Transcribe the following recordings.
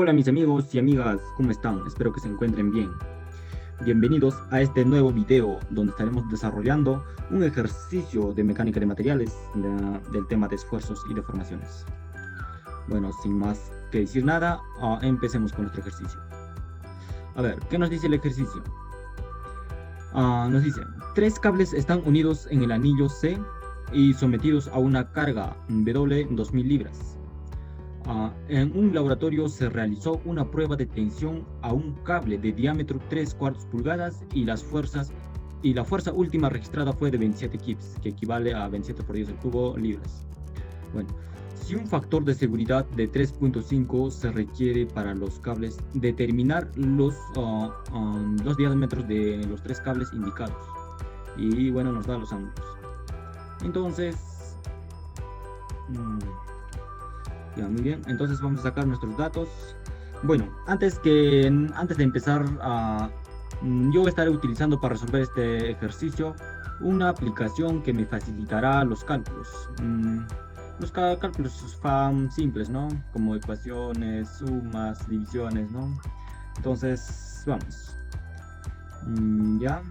Hola mis amigos y amigas, ¿cómo están? Espero que se encuentren bien. Bienvenidos a este nuevo video donde estaremos desarrollando un ejercicio de mecánica de materiales del tema de esfuerzos y deformaciones. Bueno, sin más que decir nada, empecemos con nuestro ejercicio. A ver, ¿qué nos dice el ejercicio? Nos dice, tres cables están unidos en el anillo C y sometidos a una carga W 2000 libras. En un laboratorio se realizó una prueba de tensión a un cable de diámetro 3/4 pulgadas y la fuerza última registrada fue de 27 kips, que equivale a 27 por 10 al cubo libras. Bueno, si un factor de seguridad de 3.5 se requiere para los cables, determinar los diámetros de los tres cables indicados. Y bueno, nos da los ángulos. Entonces, ya, muy bien, entonces vamos a sacar nuestros datos. Bueno, antes de empezar, yo estaré utilizando para resolver este ejercicio una aplicación que me facilitará los cálculos. Los cálculos simples, ¿no? Como ecuaciones, sumas, divisiones, ¿no? Entonces, vamos. Ya,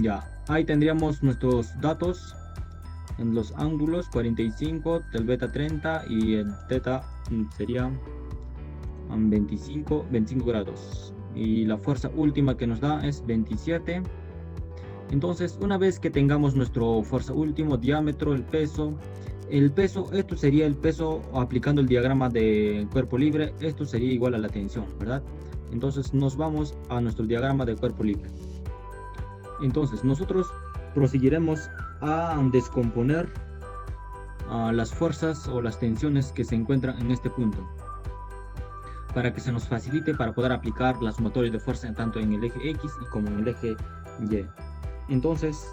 ya. Ahí tendríamos nuestros datos. En los ángulos 45, del beta 30 y el teta sería 25 grados. Y la fuerza última que nos da es 27. Entonces, una vez que tengamos nuestro fuerza último, diámetro, el peso, esto sería el peso aplicando el diagrama de cuerpo libre, esto sería igual a la tensión, ¿verdad? Entonces, nos vamos a nuestro diagrama de cuerpo libre. Entonces, nosotros proseguiremos a descomponer las fuerzas o las tensiones que se encuentran en este punto, para que se nos facilite para poder aplicar la sumatoria de fuerza tanto en el eje X y como en el eje Y. Entonces,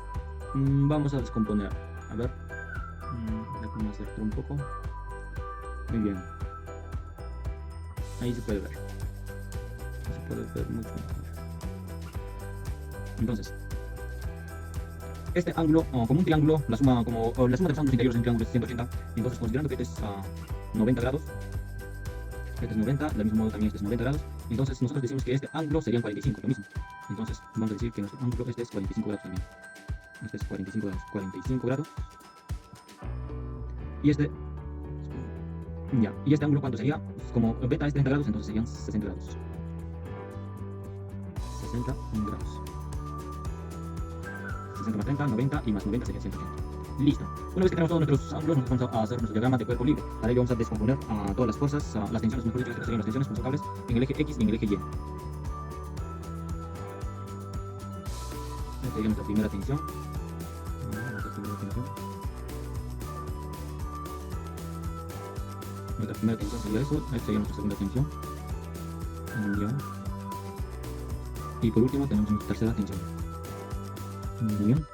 vamos a descomponer. A ver, déjame acercar un poco. Muy bien. Ahí se puede ver. Se puede ver mucho mejor. Entonces, este ángulo, como un triángulo, la suma de los ángulos interiores de un triángulo es 180. Entonces, considerando que este es 90 grados, este es 90, del mismo modo también este es 90 grados. Entonces nosotros decimos que este ángulo sería 45, lo mismo. Entonces vamos a decir que nuestro ángulo este es 45 grados también. Este es 45 grados. Y este, ya, y este ángulo ¿cuánto sería? Pues como beta es 30 grados, entonces serían 60 grados. 60 grados. 60 más 30, 90 y más 90 sería 180. Listo. Una vez que tenemos todos nuestros ángulos, nos vamos a hacer nuestro diagrama de cuerpo libre. Para ello vamos a descomponer todas las fuerzas, las tensiones, mejor dicho, serían las tensiones con los cables en el eje X y en el eje Y. Esta sería nuestra primera tensión. Nuestra primera tensión sería eso. Esta sería nuestra segunda tensión. Y por último tenemos nuestra tercera tensión. Muy bien.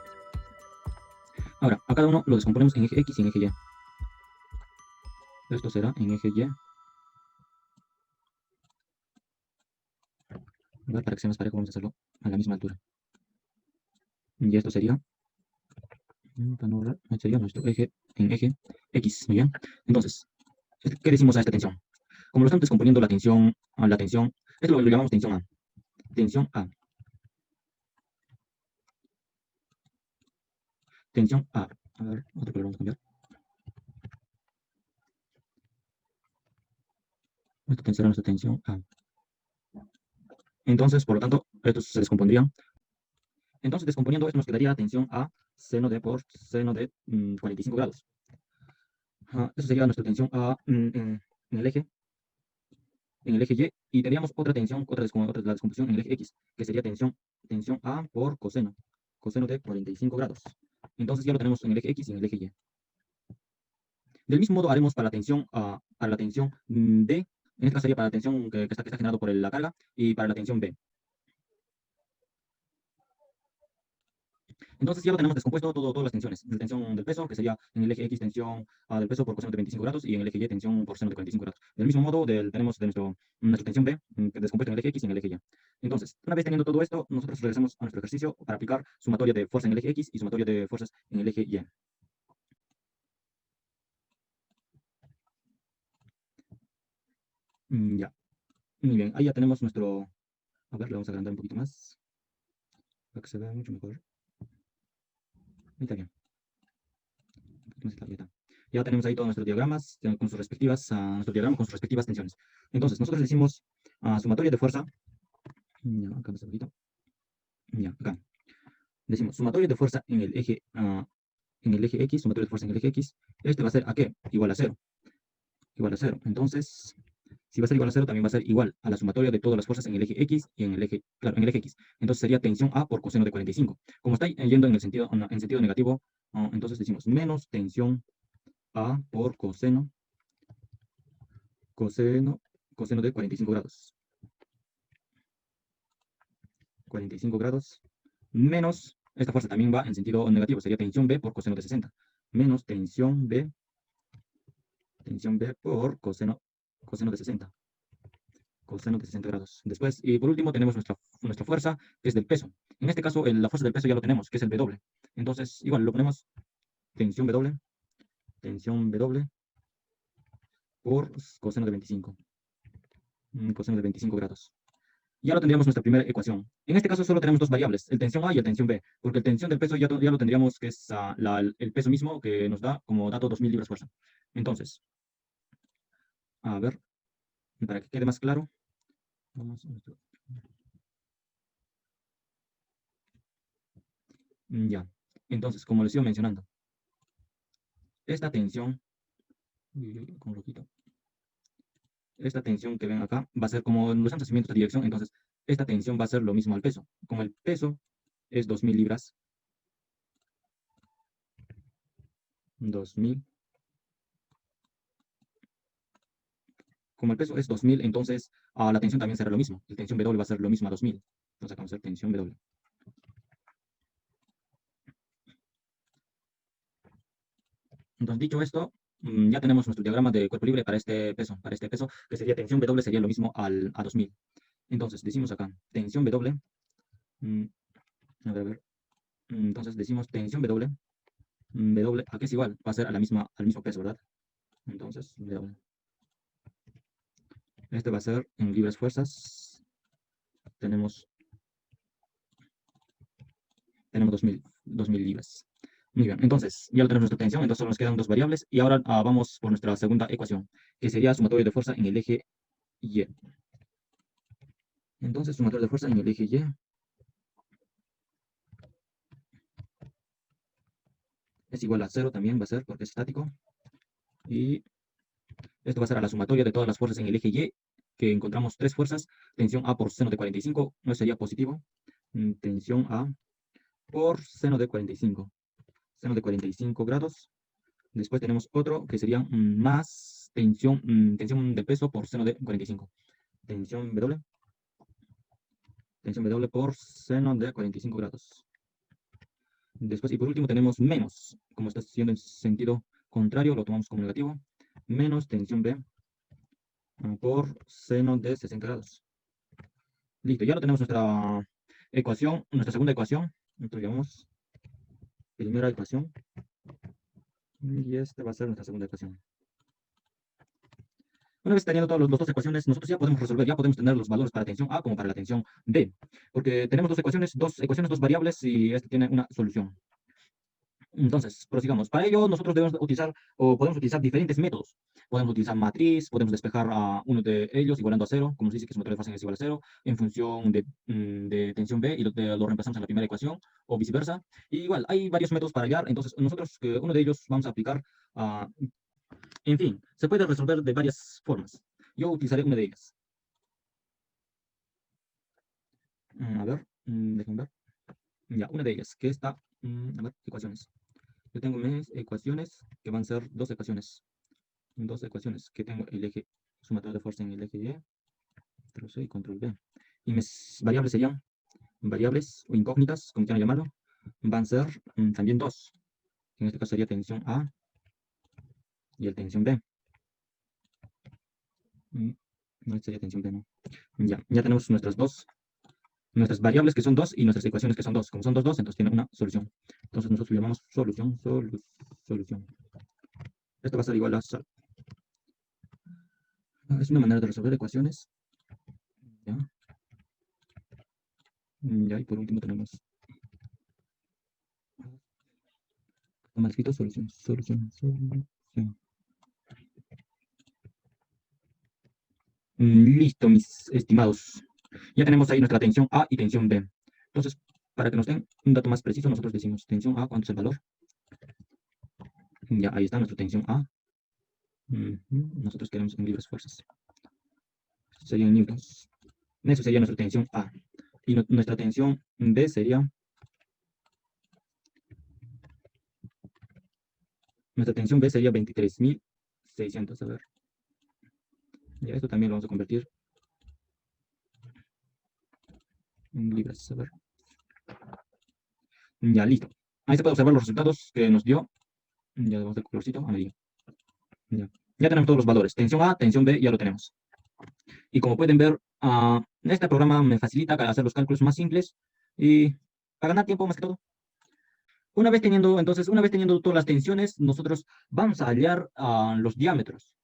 Ahora, a cada uno lo descomponemos en eje X y en eje Y. Esto será en eje Y. Para que sea más parejo vamos a hacerlo a la misma altura. Y esto sería nuestro eje en eje X. Muy bien. Entonces, ¿qué decimos a esta tensión? Como lo estamos descomponiendo la tensión, esto lo llamamos tensión A. Tensión A. Tensión A. A ver, otro color vamos a cambiar. Esta será nuestra tensión A. Entonces, por lo tanto, estos se descompondrían. Entonces, descomponiendo esto nos quedaría tensión A seno de por seno de 45 grados. Eso sería nuestra tensión A en el eje Y, y tendríamos otra tensión, la descomposición en el eje X, que sería tensión A por coseno de 45 grados. Entonces ya lo tenemos en el eje X y en el eje Y. Del mismo modo haremos para la tensión D, en este caso sería para la tensión que está generado por la carga, y para la tensión B. Entonces ya lo tenemos descompuesto todas las tensiones. La tensión del peso, que sería en el eje X tensión del peso por coseno de 25 grados y en el eje Y tensión por seno de 45 grados. Del mismo modo tenemos de nuestra tensión B, que descompuesta en el eje X y en el eje Y. Entonces, una vez teniendo todo esto, nosotros regresamos a nuestro ejercicio para aplicar sumatoria de fuerza en el eje X y sumatoria de fuerzas en el eje Y. Ya. Muy bien, ahí ya tenemos nuestro... A ver, le vamos a agrandar un poquito más, para que se vea mucho mejor. Ahí está bien. Un poquito más, ahí está. Ya tenemos ahí todos nuestros diagramas con sus respectivas, nuestro diagrama con sus respectivas tensiones. Entonces, nosotros decimos sumatoria de fuerza. Ya, acá un poquito. Ya, acá. Decimos sumatoria de fuerza en el eje X, sumatoria de fuerza en el eje X. Este va a ser ¿a qué? Igual a cero. Igual a cero. Entonces, si va a ser igual a cero, también va a ser igual a la sumatoria de todas las fuerzas en el eje X y en el eje, claro, en el eje X. Entonces sería tensión A por coseno de 45. Como está yendo en el sentido, en sentido negativo, entonces decimos menos tensión A por coseno, coseno de 45 grados. 45 grados menos, esta fuerza también va en sentido negativo, sería tensión B por coseno de 60. Menos tensión B por coseno de 60. Coseno de 60 grados. Después, y por último, tenemos nuestra fuerza, que es del peso. En este caso, la fuerza del peso ya lo tenemos, que es el W. Entonces, igual, lo ponemos tensión W por coseno de 25. Coseno de 25 grados. Ya lo tendríamos nuestra primera ecuación. En este caso solo tenemos dos variables, el tensión A y el tensión B, porque el tensión del peso ya lo tendríamos, que es el peso mismo que nos da como dato 2000 libras fuerza. Entonces, a ver, para que quede más claro, vamos a ya. Entonces, como les iba mencionando, esta tensión, con rojito, esta tensión que ven acá va a ser como los desplazamientos de dirección, entonces esta tensión va a ser lo mismo al peso. Como el peso es 2000 libras, 2000, como el peso es 2000, entonces la tensión también será lo mismo. La tensión W va a ser lo mismo a 2000. Entonces acá vamos a hacer tensión W. Entonces, dicho esto, ya tenemos nuestro diagrama de cuerpo libre para este peso, que sería tensión W sería lo mismo a 2000. Entonces, decimos acá, tensión W, mm, a ver, entonces decimos tensión W, W, ¿a qué es igual? Va a ser a al mismo peso, ¿verdad? Entonces, W. Este va a ser en libras fuerzas, tenemos 2000 libras. Muy bien, entonces ya lo tenemos nuestra tensión, entonces solo nos quedan dos variables y ahora vamos por nuestra segunda ecuación, que sería sumatoria de fuerza en el eje Y. Entonces, sumatoria de fuerza en el eje Y es igual a 0 también, va a ser porque es estático. Y esto va a ser a la sumatoria de todas las fuerzas en el eje Y, que encontramos tres fuerzas. Tensión A por seno de 45, no sería positivo. Tensión A por seno de 45. Seno de 45 grados. Después tenemos otro que sería más tensión de peso por seno de 45. Tensión W. Tensión W por seno de 45 grados. Después, y por último, tenemos menos. Como está siendo en sentido contrario, lo tomamos como negativo. Menos tensión B por seno de 60 grados. Listo, ya lo tenemos nuestra ecuación, nuestra segunda ecuación. Entonces, llamamos primera ecuación. Y esta va a ser nuestra segunda ecuación. Una vez teniendo todas las dos ecuaciones, nosotros ya podemos resolver, ya podemos tener los valores para tensión A como para la tensión B. Porque tenemos dos ecuaciones, dos variables y esta tiene una solución. Entonces, prosigamos. Para ello, nosotros debemos utilizar o podemos utilizar diferentes métodos. Podemos utilizar matriz, podemos despejar a uno de ellos igualando a cero, como se dice que sumatoria de fuerza es igual a cero, en función de tensión B y lo reemplazamos en la primera ecuación, o viceversa. Y igual, hay varios métodos para hallar, entonces nosotros uno de ellos vamos a aplicar, en fin, se puede resolver de varias formas. Yo utilizaré una de ellas. A ver, déjenme ver. Ya, una de ellas, que está, a ver, ecuaciones. Yo tengo mis ecuaciones, que van a ser dos ecuaciones, que tengo el eje sumatoria de fuerza en el eje Y, control C y control V. Y mis variables serían variables o incógnitas, como quieran llamarlo, van a ser también dos. En este caso sería tensión A y el tensión B. No, sería tensión B, no. Ya tenemos nuestras variables que son dos y nuestras ecuaciones que son dos. Como son dos, entonces tiene una solución. Entonces nosotros lo llamamos solución. Esto va a ser igual a... Es una manera de resolver ecuaciones ¿Ya? Ya, y por último tenemos mal escrito, solución. Listo, mis estimados. Ya tenemos ahí nuestra tensión A y tensión B. Entonces, para que nos den un dato más preciso, nosotros decimos tensión A, ¿cuánto es el valor? Ya, ahí está nuestra tensión A. Nosotros queremos en libras fuerzas. Serían newtons. Eso sería nuestra tensión A. Y nuestra tensión B sería... Nuestra tensión B sería 23.600. A ver. Ya, esto también lo vamos a convertir en libras. A ver. Ya, listo. Ahí se puede observar los resultados que nos dio. Ya debemos del colorcito amarillo. Ya. Ya tenemos todos los valores. Tensión A, tensión B, ya lo tenemos. Y como pueden ver, este programa me facilita para hacer los cálculos más simples y para ganar tiempo más que todo. Una vez teniendo todas las tensiones, nosotros vamos a hallar los diámetros.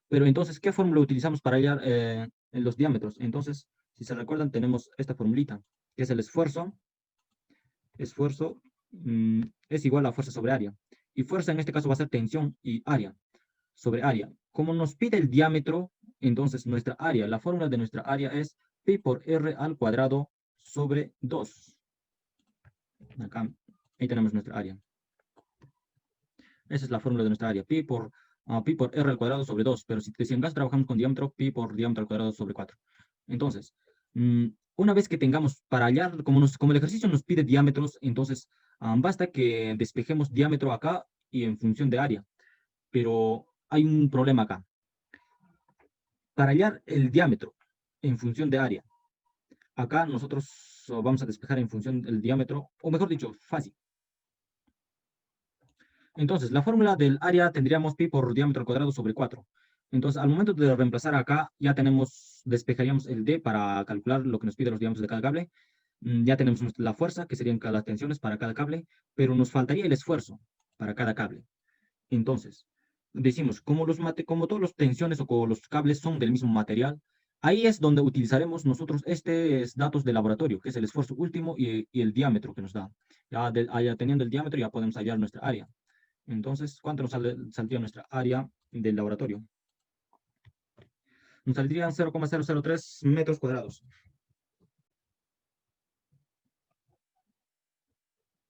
Pero entonces, ¿qué fórmula utilizamos para hallar los diámetros? Entonces, si se recuerdan, tenemos esta formulita, que es el esfuerzo. Esfuerzo es igual a fuerza sobre área. Y fuerza en este caso va a ser tensión y área sobre área. Como nos pide el diámetro, entonces nuestra área, la fórmula de nuestra área es pi por r al cuadrado sobre 2. Acá, ahí tenemos nuestra área. Esa es la fórmula de nuestra área, pi por r al cuadrado sobre 2. Pero si en gas trabajamos con diámetro, pi por diámetro al cuadrado sobre 4. Entonces, una vez que tengamos para hallar, como el ejercicio nos pide diámetros, entonces basta que despejemos diámetro acá y en función de área. Pero hay un problema acá. Para hallar el diámetro en función de área, acá nosotros vamos a despejar en función del diámetro, o mejor dicho, fácil. Entonces, la fórmula del área tendríamos pi por diámetro al cuadrado sobre 4. Entonces, al momento de reemplazar acá, ya despejaríamos el D para calcular lo que nos pide los diámetros de cada cable. Ya tenemos la fuerza, que serían las tensiones para cada cable, pero nos faltaría el esfuerzo para cada cable. Entonces, decimos, como todas las tensiones o como los cables son del mismo material, ahí es donde utilizaremos nosotros estos datos de laboratorio, que es el esfuerzo último y el diámetro que nos da. Ya teniendo el diámetro, ya podemos hallar nuestra área. Entonces, ¿cuánto nos saldría nuestra área del laboratorio? Nos saldrían 0,003 metros cuadrados.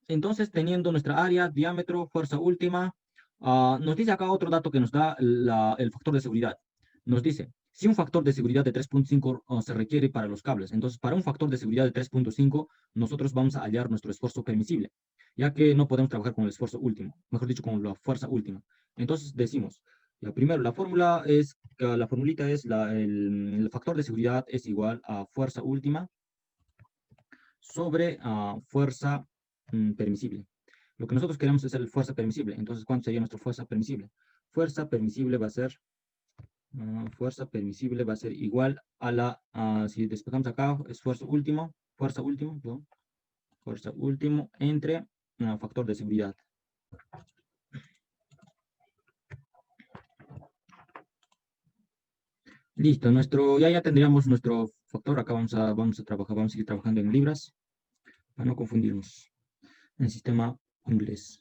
Entonces, teniendo nuestra área, diámetro, fuerza última, nos dice acá otro dato que nos da el factor de seguridad. Nos dice, si un factor de seguridad de 3.5 se requiere para los cables, entonces para un factor de seguridad de 3.5, nosotros vamos a hallar nuestro esfuerzo permisible, ya que no podemos trabajar con el esfuerzo último, mejor dicho, con la fuerza última. Entonces decimos, primero, la formulita es el factor de seguridad es igual a fuerza última sobre fuerza permisible. Lo que nosotros queremos es el fuerza permisible. Entonces, ¿cuánto sería nuestra fuerza permisible? Fuerza permisible va a ser igual a si despejamos acá, esfuerzo último, fuerza último, ¿no? Fuerza último entre factor de seguridad. Listo, ya tendríamos nuestro factor. Acá vamos a seguir trabajando en libras para no confundirnos en el sistema inglés.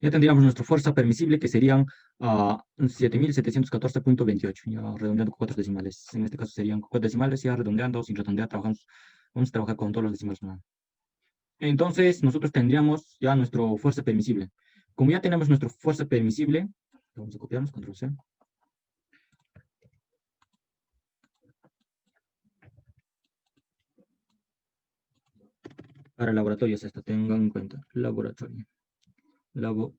Ya tendríamos nuestra fuerza permisible, que serían 7.714.28, ya redondeando con 4 decimales. En este caso serían 4 decimales, ya redondeando, sin redondear, vamos a trabajar con todos los decimales. Entonces, nosotros tendríamos ya nuestra fuerza permisible. Como ya tenemos nuestra fuerza permisible, vamos a copiarnos, control C. Para laboratorios, tengan en cuenta, laboratorio. Laboratorio.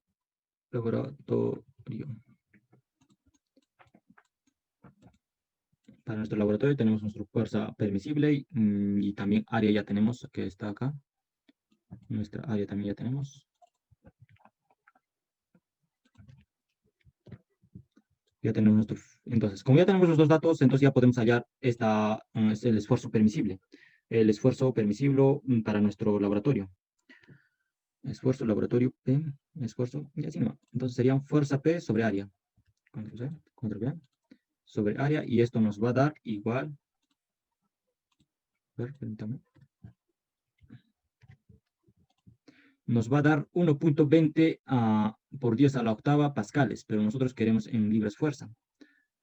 Para nuestro laboratorio tenemos nuestra fuerza permisible y también área ya tenemos, que está acá. Nuestra área también ya tenemos. Ya tenemos entonces, como ya tenemos los dos datos, entonces ya podemos hallar es el esfuerzo permisible. El esfuerzo permisible para nuestro laboratorio. Esfuerzo laboratorio P, esfuerzo, y así no. Entonces sería fuerza P sobre área. Control C, control V, sobre área, y esto nos va a dar igual ver, permítame. Nos va a dar 1.20 por 10 a la octava pascales, pero nosotros queremos en libras fuerza.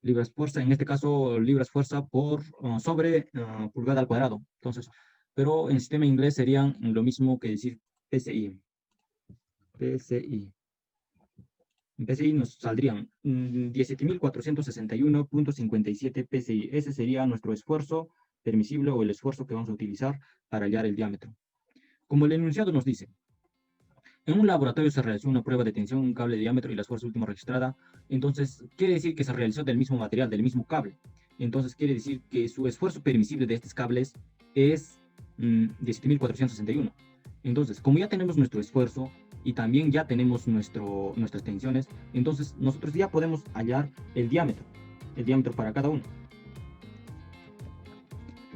Libras fuerza, en este caso, libras fuerza por sobre pulgada al cuadrado. Entonces, pero en sistema inglés serían lo mismo que decir PSI. PSI. En PSI nos saldrían 17.461.57 PSI. Ese sería nuestro esfuerzo permisible o el esfuerzo que vamos a utilizar para hallar el diámetro. Como el enunciado nos dice, en un laboratorio se realizó una prueba de tensión, un cable de diámetro y la fuerza última registrada. Entonces, quiere decir que se realizó del mismo material, del mismo cable. Entonces, quiere decir que su esfuerzo permisible de estos cables es 17.461. Entonces, como ya tenemos nuestro esfuerzo y también ya tenemos nuestras tensiones, entonces nosotros ya podemos hallar el diámetro para cada uno.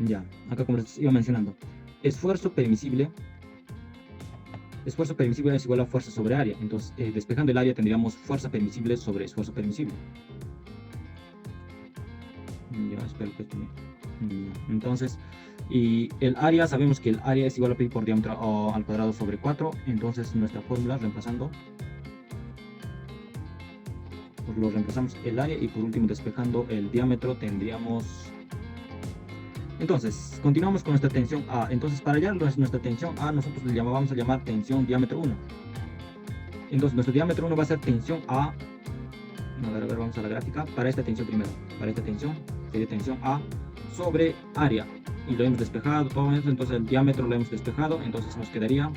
Ya, acá como les iba mencionando, esfuerzo permisible es igual a fuerza sobre área. Entonces, despejando el área tendríamos fuerza permisible sobre esfuerzo permisible. Ya, espero que esto entonces, y el área, sabemos que el área es igual a pi por diámetro al cuadrado sobre 4. Entonces, nuestra fórmula, reemplazando, pues lo reemplazamos el área y por último, despejando el diámetro, tendríamos... Entonces, continuamos con nuestra tensión A. Entonces, para hallar nuestra tensión A, nosotros le vamos a llamar tensión diámetro 1. Entonces, nuestro diámetro 1 va a ser tensión A. A ver, vamos a la gráfica. Para esta tensión primero. Para esta tensión, sería tensión A sobre área. Y lo hemos despejado, todo eso. Entonces, el diámetro lo hemos despejado. Entonces, nos quedaría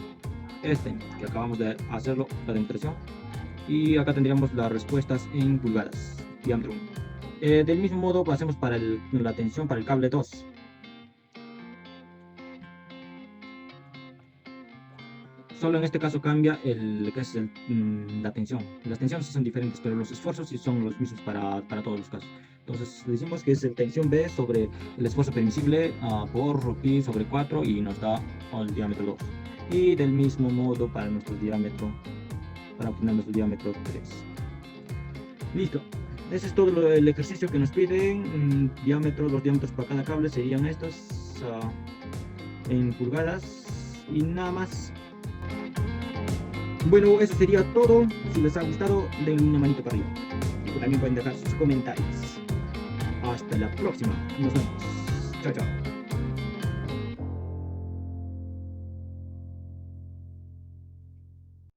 este, que acabamos de hacerlo, la demostración. Y acá tendríamos las respuestas en pulgadas. Diámetro 1. Del mismo modo, lo hacemos para la tensión para el cable 2. Solo en este caso cambia la tensión. Las tensiones sí son diferentes, pero los esfuerzos sí son los mismos para todos los casos. Entonces decimos que es el tensión B sobre el esfuerzo permisible por pi sobre 4 y nos da el diámetro 2. Y del mismo modo para nuestro diámetro, para obtener nuestro diámetro 3. Listo. Ese es todo el ejercicio que nos piden. Los diámetros para cada cable serían estos en pulgadas y nada más. Bueno, eso sería todo. Si les ha gustado, denle una manito para arriba. Y también pueden dejar sus comentarios. Hasta la próxima. Nos vemos. Chao, chao.